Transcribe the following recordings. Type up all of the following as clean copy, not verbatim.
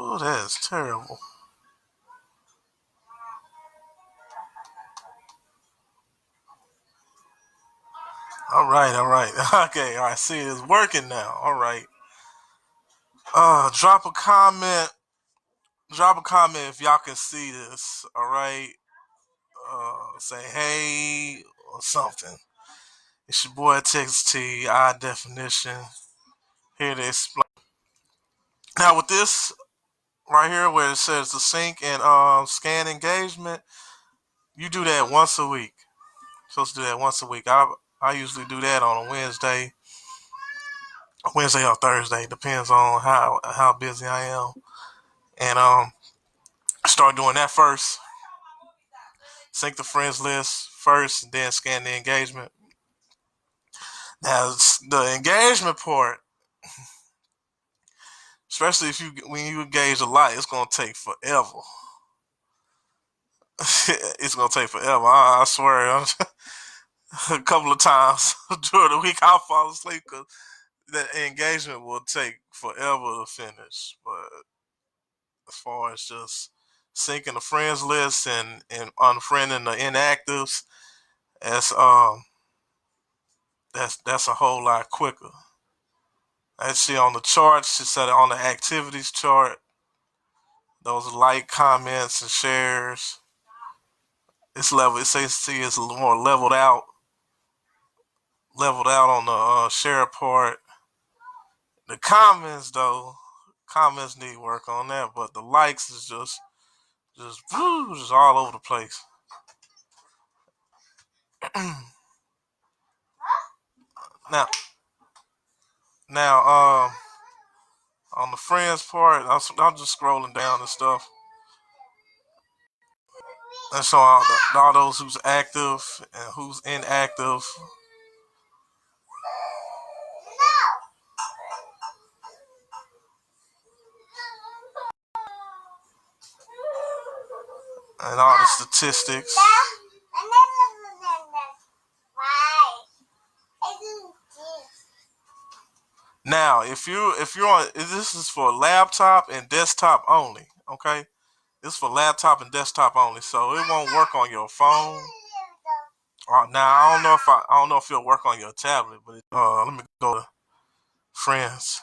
Oh, that is terrible. All right, all right. Okay, all right. See, it's working now. All right. Drop a comment. Drop a comment if y'all can see this. All right. Say hey or something. It's your boy Texas T. Eye definition. Here to explain. Now with this right here, where it says the sync and scan engagement, you do that once a week. You're supposed to do that once a week. I usually do that on a Wednesday or Thursday, depends on how busy I am. And start doing that first. Sync the friends list first, and then scan the engagement. Now the engagement part, especially if you when you engage a lot, it's gonna take forever. It's gonna take forever. I swear, a couple of times during the week I'll fall asleep because the engagement will take forever to finish. But as far as just syncing the friends list and unfriending the inactives, that's um that's a whole lot quicker. I see on the charts, it said on the activities chart, those like comments and shares. It's level. It says see it's a little more leveled out on the share part. The comments though, comments need work on that, but the likes is just all over the place. now now on the friends part, I'm just scrolling down and stuff, and so all those who's active and who's inactive, and all the statistics. Now, if you're on, this is for laptop and desktop only. Okay, this is for laptop and desktop only, so it won't work on your phone. Now I don't know if it'll work on your tablet, but let me go to friends.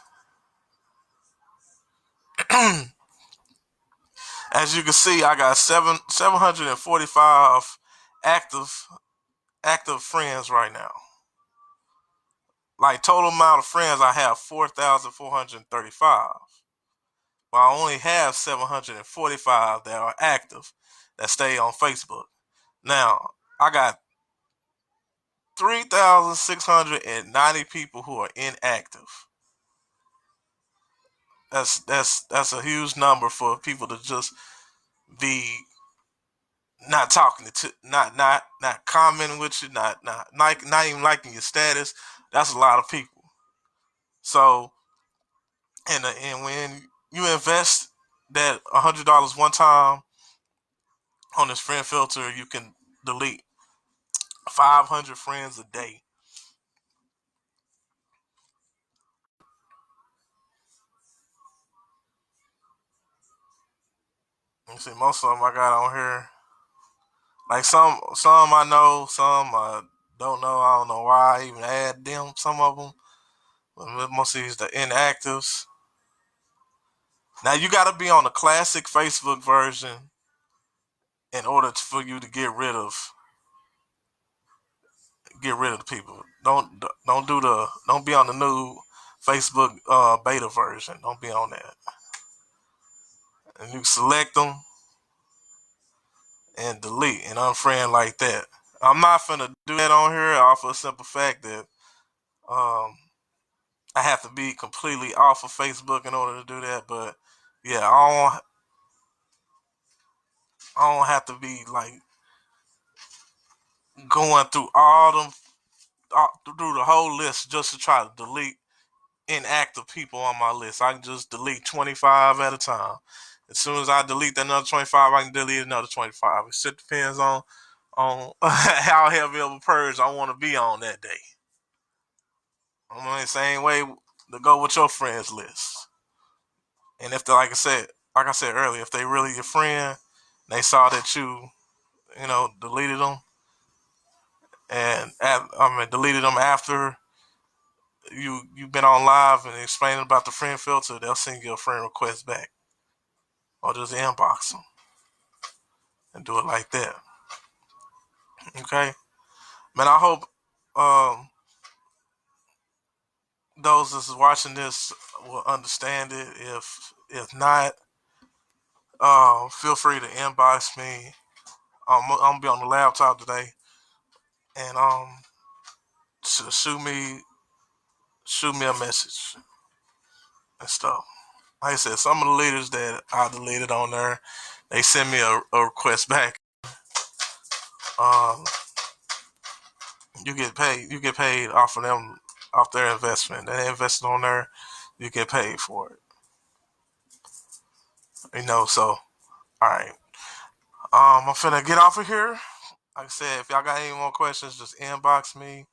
As you can see, I got 745 active active friends right now. Like total amount of friends, I have 4,435. But I only have 745 that are active that stay on Facebook. Now I got 3,690 people who are inactive. That's a huge number for people to just be not talking to, not commenting with you, not even liking your status. That's a lot of people. So and when you invest that $100 one time on this friend filter, you can delete 500 friends a day. You see, most of them I got on here. Like some I know, some I don't know. I don't know why I even add them. Some of them, but most of these the inactives. Now you got to be on the classic Facebook version in order for you to get rid of the people. Don't be on the new Facebook beta version. Don't be on that. And you select them and delete and unfriend like that. I'm not finna do that on here off of a simple fact that um, I have to be completely off of Facebook in order to do that. But yeah, I don't have to be like going through through the whole list just to try to delete inactive people on my list. I can just delete 25 at a time. As soon as I delete that another 25, I can delete another 25. It just depends on how heavy of a purge I want to be on that day. I'm the same way to go with your friends list. And if, like I said, like I said earlier, if they really your friend, they saw that deleted them, deleted them after you've been on live and explaining about the friend filter, they'll send you a friend request back, or just inbox them and do it like that. Okay, man. I hope um, those that's watching this will understand it. If not, feel free to inbox me. I'm gonna be on the laptop today, and shoot me a message and stuff. Like I said, some of the leaders that I deleted on there, they send me a request back. Um, you get paid. You get paid off of them, off their investment. They invested on there. You get paid for it. So all right. I'm finna get off of here. Like I said, if y'all got any more questions, just inbox me.